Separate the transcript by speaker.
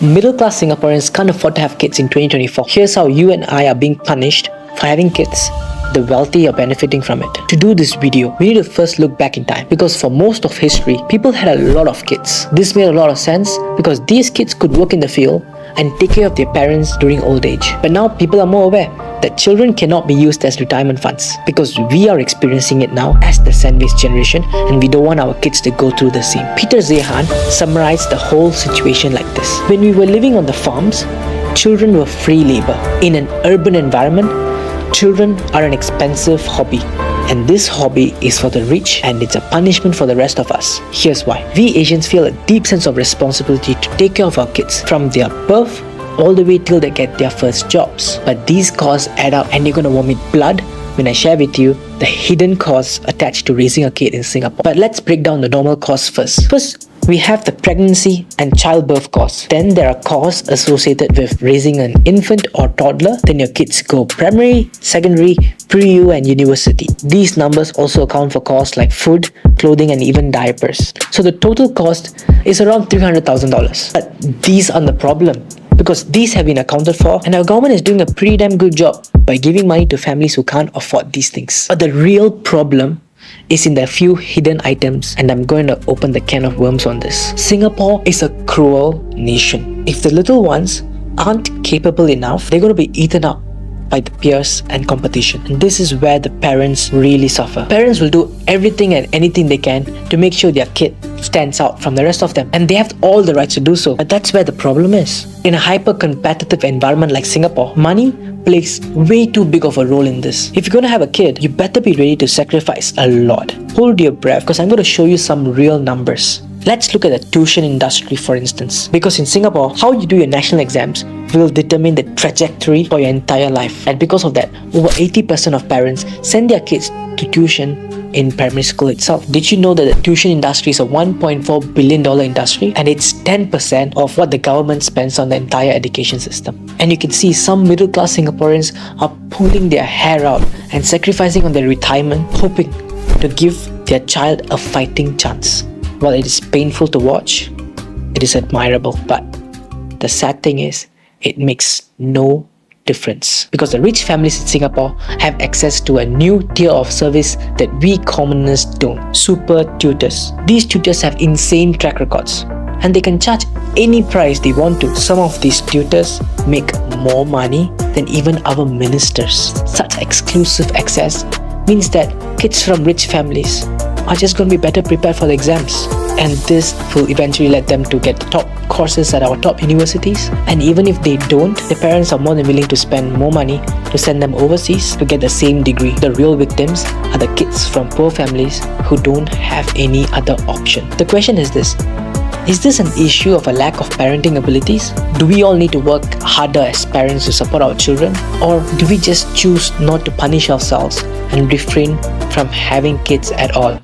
Speaker 1: Middle-class Singaporeans can't afford to have kids in 2024. Here's how you and I are being punished for having kids. The wealthy are benefiting from it. To do this video, we need to first look back in time, because for most of history, people had a lot of kids. This made a lot of sense because these kids could work in the field and take care of their parents during old age. But now people are more aware that children cannot be used as retirement funds, because we are experiencing it now as the sandwich generation, and we don't want our kids to go through the same. Peter Zehan summarized the whole situation like this. When we were living on the farms, children were free labor. In an urban environment, children are an expensive hobby, and this hobby is for the rich, and it's a punishment for the rest of us. Here's why. We Asians feel a deep sense of responsibility to take care of our kids from their birth all the way till they get their first jobs. But these costs add up, and you're gonna vomit blood when I share with you the hidden costs attached to raising a kid in Singapore. But let's break down the normal costs first. First, we have the pregnancy and childbirth costs. Then there are costs associated with raising an infant or toddler. Then your kids go primary, secondary, pre-U and university. These numbers also account for costs like food, clothing and even diapers. So the total cost is around $300,000. But these aren't the problem, because these have been accounted for, and our government is doing a pretty damn good job by giving money to families who can't afford these things. But the real problem is in the few hidden items, and I'm going to open the can of worms on this. Singapore is a cruel nation. If the little ones aren't capable enough, they're going to be eaten up by the peers and competition. And this is where the parents really suffer. Parents will do everything and anything they can to make sure their kid stands out from the rest of them, and they have all the rights to do so. But that's where the problem is. In a hyper-competitive environment like Singapore, money plays way too big of a role in this. If you're going to have a kid, you better be ready to sacrifice a lot. Hold your breath, because I'm going to show you some real numbers. Let's look at the tuition industry, for instance. Because in Singapore, how you do your national exams will determine the trajectory for your entire life. And because of that, over 80% of parents send their kids to tuition in primary school itself. Did you know that the tuition industry is a $1.4 billion industry, and it's 10% of what the government spends on the entire education system? And you can see some middle class Singaporeans are pulling their hair out and sacrificing on their retirement, hoping to give their child a fighting chance. While it is painful to watch, it is admirable. But the sad thing is, it makes no difference, because the rich families in Singapore have access to a new tier of service that we commoners don't. Super tutors. These tutors have insane track records, and they can charge any price they want to. Some of these tutors make more money than even our ministers. Such exclusive access means that kids from rich families are just going to be better prepared for the exams, and this will eventually let them to get top courses at our top universities. And even if they don't, the parents are more than willing to spend more money to send them overseas to get the same degree. The real victims are the kids from poor families who don't have any other option. The question is this: is this an issue of a lack of parenting abilities? Do we all need to work harder as parents to support our children? Or do we just choose not to punish ourselves and refrain from having kids at all?